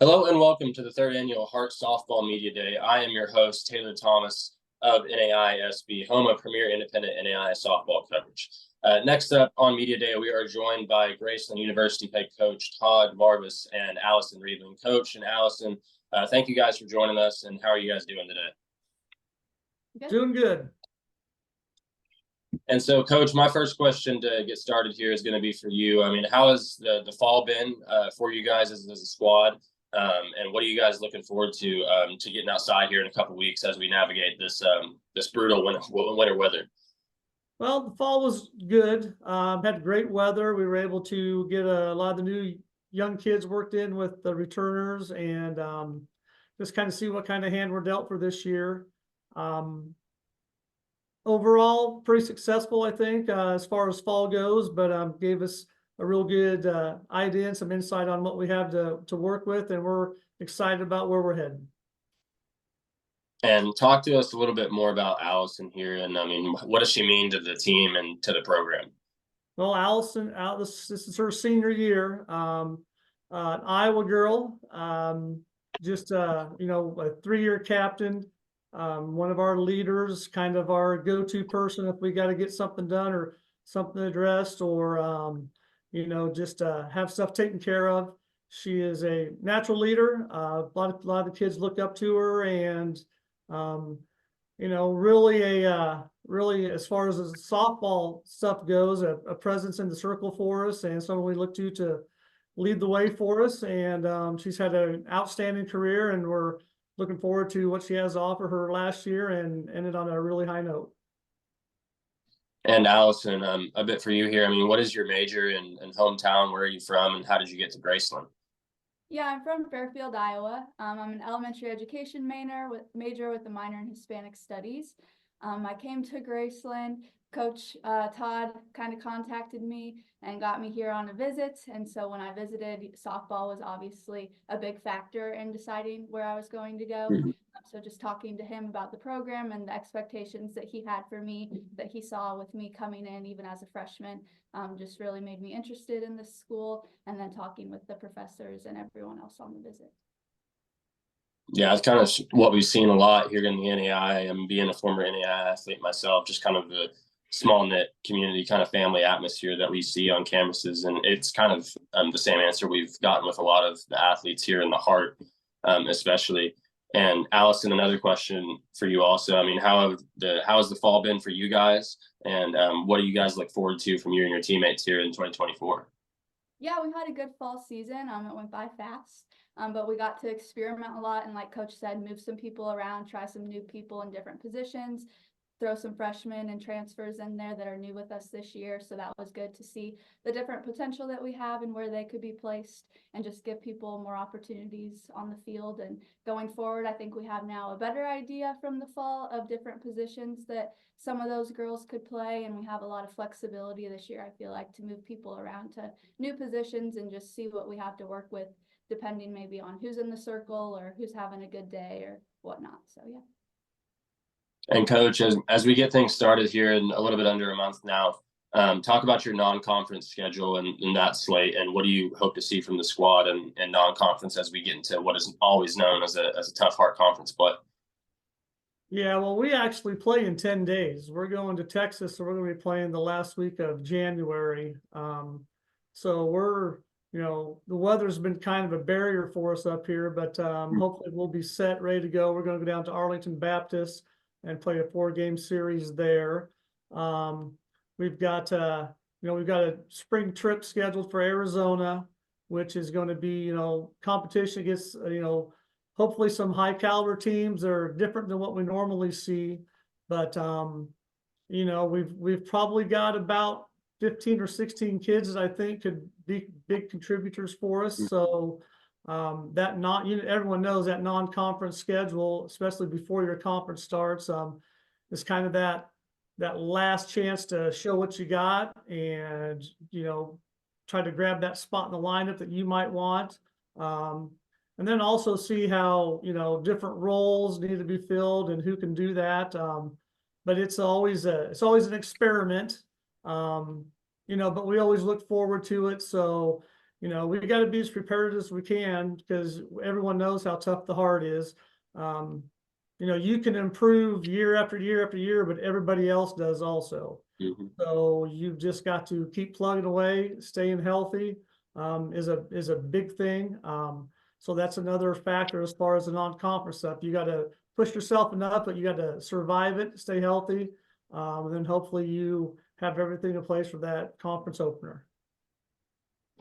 Hello and welcome to the third annual Hart Softball Media Day. I am your host, Taylor Thomas of NAISB, home of premier independent NAI softball coverage. Next up on Media Day, we are joined by Graceland University head coach Todd Marvis and Allison Reedling. Coach and Allison, thank you guys for joining us. And how are you guys doing today? Good. Doing good. And so, Coach, my first question to get started here is going to be for you. I mean, how has the fall been for you guys as a squad? And what are you guys looking forward to getting outside here in a couple of weeks as we navigate this brutal winter weather? Well, the fall was good. Had great weather. We were able to get a lot of the new young kids worked in with the returners and just kind of see what kind of hand we're dealt for this year. Overall, pretty successful, I think, as far as fall goes, but gave us a real good idea and some insight on what we have to work with, and we're excited about where we're heading. And talk to us a little bit more about Allison here. And I mean, what does she mean to the team and to the program? Well, Allison, this is her senior year. An Iowa girl, just a 3-year captain, one of our leaders, kind of our go-to person if we got to get something done or something addressed or just have stuff taken care of. She is a natural leader. A lot of the kids look up to her, and really as far as the softball stuff goes, a presence in the circle for us, and someone we look to lead the way for us. And she's had an outstanding career, and we're looking forward to what she has to offer her last year and ended on a really high note. And Allison, a bit for you here. I mean, what is your major and hometown? Where are you from, and how did you get to Graceland? Yeah, I'm from Fairfield, Iowa. I'm an elementary education major with a minor in Hispanic Studies. I came to Graceland. Coach Todd kind of contacted me and got me here on a visit. And so when I visited, softball was obviously a big factor in deciding where I was going to go. Mm-hmm. So just talking to him about the program and the expectations that he had for me, that he saw with me coming in even as a freshman, just really made me interested in this school. And then talking with the professors and everyone else on the visit. Yeah, it's kind of what we've seen a lot here in the NAI. And being a former NAI athlete myself, just kind of the small knit community kind of family atmosphere that we see on campuses. And it's kind of the same answer we've gotten with a lot of the athletes here in the Hart, especially. And Allison, another question for you also. I mean, how has the fall been for you guys? And what do you guys look forward to from you and your teammates here in 2024? Yeah, we had a good fall season. It went by fast, but we got to experiment a lot. And like Coach said, move some people around, try some new people in different positions, throw some freshmen and transfers in there that are new with us this year. So that was good to see the different potential that we have and where they could be placed, and just give people more opportunities on the field. And going forward, I think we have now a better idea from the fall of different positions that some of those girls could play. And we have a lot of flexibility this year, I feel like, to move people around to new positions and just see what we have to work with, depending maybe on who's in the circle or who's having a good day or whatnot. So, yeah. And Coach, as we get things started here in a little bit under a month now, talk about your non-conference schedule and that slate, and what do you hope to see from the squad and non-conference as we get into what is always known as a tough Hart conference play? Yeah, well, we actually play in 10 days. We're going to Texas, so we're going to be playing the last week of January. So we're, the weather's been kind of a barrier for us up here, but hopefully we'll be set, ready to go. We're going to go down to Arlington Baptist and play a 4-game series there. We've got a spring trip scheduled for Arizona, which is going to be, competition against, hopefully some high caliber teams that are different than what we normally see. But, we've probably got about 15 or 16 kids that I think could be big contributors for us. So everyone knows that non-conference schedule, especially before your conference starts, is kind of that last chance to show what you got and, try to grab that spot in the lineup that you might want. And then also see how, different roles need to be filled and who can do that. But it's always an experiment, but we always look forward to it. So, we got to be as prepared as we can because everyone knows how tough the Heart is. You can improve year after year after year, but everybody else does also. So you've just got to keep plugging away. Staying healthy is a big thing. So that's another factor as far as the non-conference stuff. You got to push yourself enough, but you got to survive it, stay healthy, and then hopefully you have everything in place for that conference opener.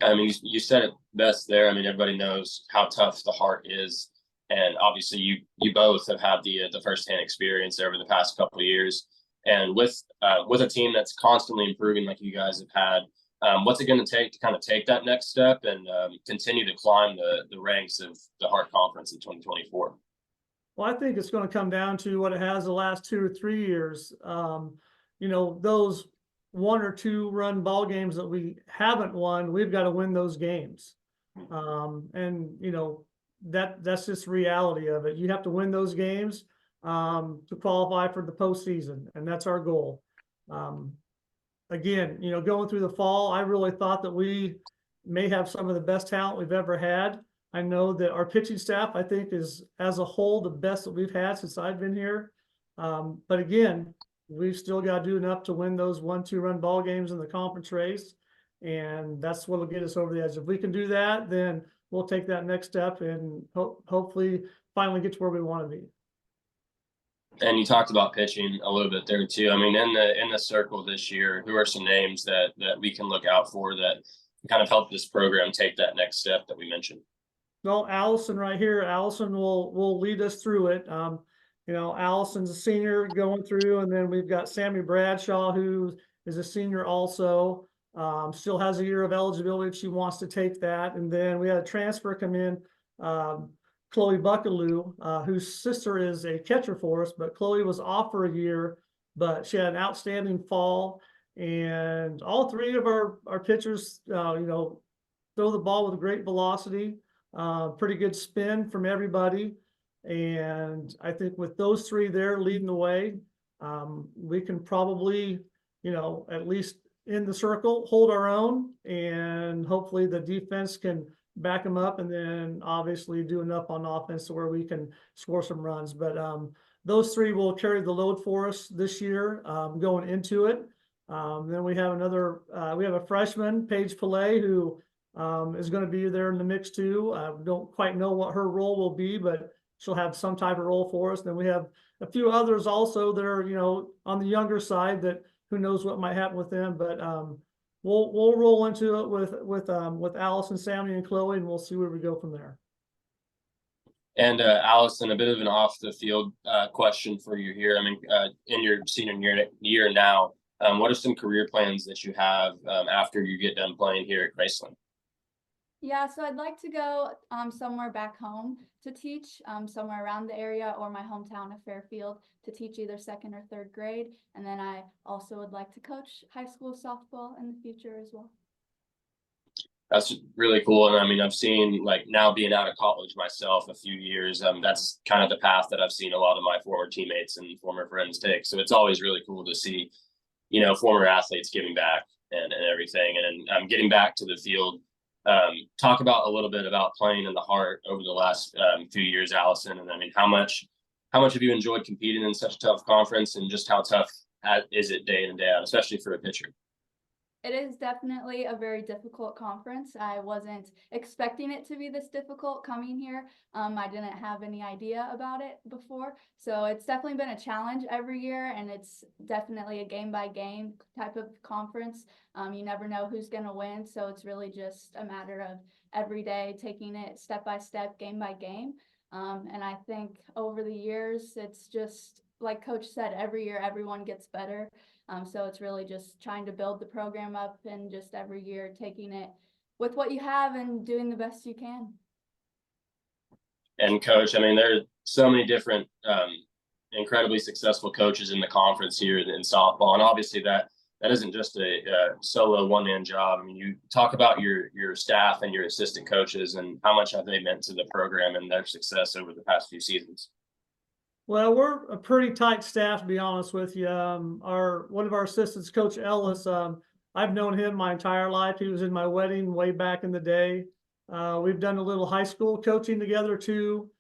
I mean, you said it best there. I mean, everybody knows how tough the Heart is, and obviously, you both have had the firsthand experience over the past couple of years. And with a team that's constantly improving, like you guys have had, what's it going to take to kind of take that next step and continue to climb the ranks of the Heart Conference in 2024? Well, I think it's going to come down to what it has the last 2 or 3 years. Those 1 or 2 run ball games that we haven't won, we've got to win those games. And that's just reality of it. You have to win those games to qualify for the postseason, and that's our goal. Again, going through the fall, I really thought that we may have some of the best talent we've ever had. I know that our pitching staff, I think, is as a whole the best that we've had since I've been here. But again, we've still got to do enough to win those 1-2 run ball games in the conference race. And that's what will get us over the edge. If we can do that, then we'll take that next step and hopefully finally get to where we want to be. And you talked about pitching a little bit there too. I mean, in the circle this year, who are some names that we can look out for that kind of help this program take that next step that we mentioned? Well, Allison right here, Allison will lead us through it. Allison's a senior going through, and then we've got Sammy Bradshaw, who is a senior also. Still has a year of eligibility if she wants to take that. And then we had a transfer come in, Chloe Buckaloo, whose sister is a catcher for us, but Chloe was off for a year, but she had an outstanding fall. And all 3 of our pitchers, throw the ball with great velocity, pretty good spin from everybody. And I think with those 3 there leading the way, we can probably, at least in the circle, hold our own, and hopefully the defense can back them up, and then obviously do enough on offense to where we can score some runs. But those 3 will carry the load for us this year going into it. Then we have we have a freshman, Paige Pillay, who is going to be there in the mix too. Don't quite know what her role will be, but she'll have some type of role for us. Then we have a few others also that are, on the younger side that who knows what might happen with them. But we'll roll into it with Allison, Sammy, and Chloe, and we'll see where we go from there. And Allison, a bit of an off the field question for you here. I mean, in your senior year now, what are some career plans that you have after you get done playing here at Graceland? Yeah, so I'd like to go somewhere back home to teach, somewhere around the area or my hometown of Fairfield to teach either 2nd or 3rd grade. And then I also would like to coach high school softball in the future as well. That's really cool. And I mean, I've seen, like, now being out of college myself a few years, that's kind of the path that I've seen a lot of my former teammates and former friends take. So it's always really cool to see, former athletes giving back and everything. And getting back to the field. Talk about a little bit about playing in the Heart over the last few years, Allison. And I mean, how much have you enjoyed competing in such a tough conference, and just how tough is it day in and day out, especially for a pitcher? It is definitely a very difficult conference. I wasn't expecting it to be this difficult coming here. I didn't have any idea about it before. So it's definitely been a challenge every year, and it's definitely a game by game type of conference. You never know who's going to win. So it's really just a matter of every day taking it step by step, game by game. And I think over the years, it's just like Coach said, every year everyone gets better. So it's really just trying to build the program up and just every year taking it with what you have and doing the best you can. And Coach, I mean, there are so many different incredibly successful coaches in the conference here in softball. And obviously that isn't just a solo one-man job. I mean, you talk about your staff and your assistant coaches, and how much have they meant to the program and their success over the past few seasons? Well, we're a pretty tight staff, to be honest with you. One of our assistants, Coach Ellis, I've known him my entire life. He was in my wedding way back in the day. We've done a little high school coaching together too.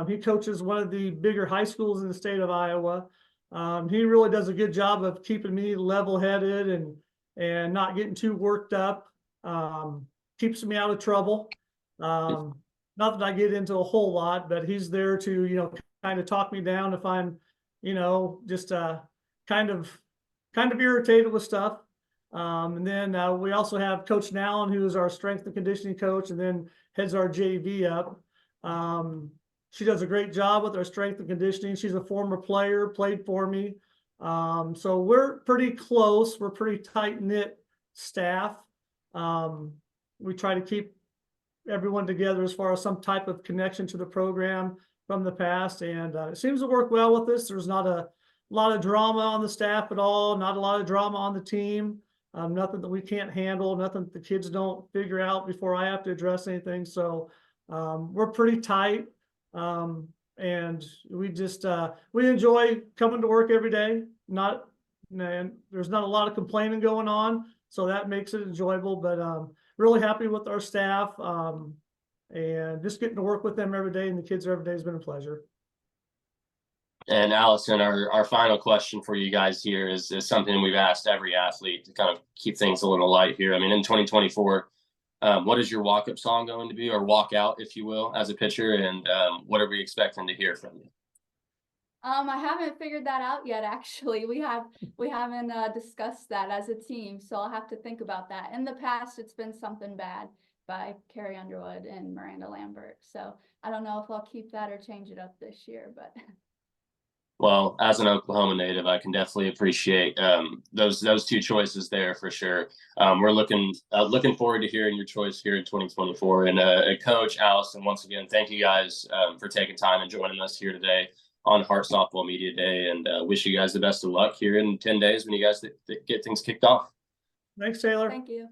He coaches one of the bigger high schools in the state of Iowa. He really does a good job of keeping me level-headed and not getting too worked up. Keeps me out of trouble. Not that I get into a whole lot, but he's there to, you know, kind of talk me down if I'm, you know, just kind of irritated with stuff. And then we also have Coach Nallen, who is our strength and conditioning coach, and then heads our JV up. She does a great job with our strength and conditioning. She's a former player, played for me. So we're pretty close. We're pretty tight-knit staff. We try to keep everyone together as far as some type of connection to the program from the past, and it seems to work well with us. There's not a lot of drama on the staff at all, not a lot of drama on the team. Nothing that we can't handle, nothing that the kids don't figure out before I have to address anything. So we're pretty tight, and we just we enjoy coming to work every day. There's not a lot of complaining going on, so that makes it enjoyable. But really happy with our staff, and just getting to work with them every day and the kids every day has been a pleasure. And Allison, our final question for you guys here is something we've asked every athlete to kind of keep things a little light here. I mean, in 2024, what is your walk-up song going to be, or walk out, if you will, as a pitcher? And what are we expecting to hear from you? I haven't figured that out yet, actually. We haven't discussed that as a team, so I'll have to think about that. In the past, it's been Something Bad by Carrie Underwood and Miranda Lambert. So I don't know if I'll keep that or change it up this year, but Well, as an Oklahoma native, I can definitely appreciate those two choices there for sure. We're looking forward to hearing your choice here in 2024. And Coach Allison, once again, thank you guys for taking time and joining us here today on Heart Softball Media Day, and wish you guys the best of luck here in 10 days when you guys get things kicked off. Thanks, Taylor. thank you.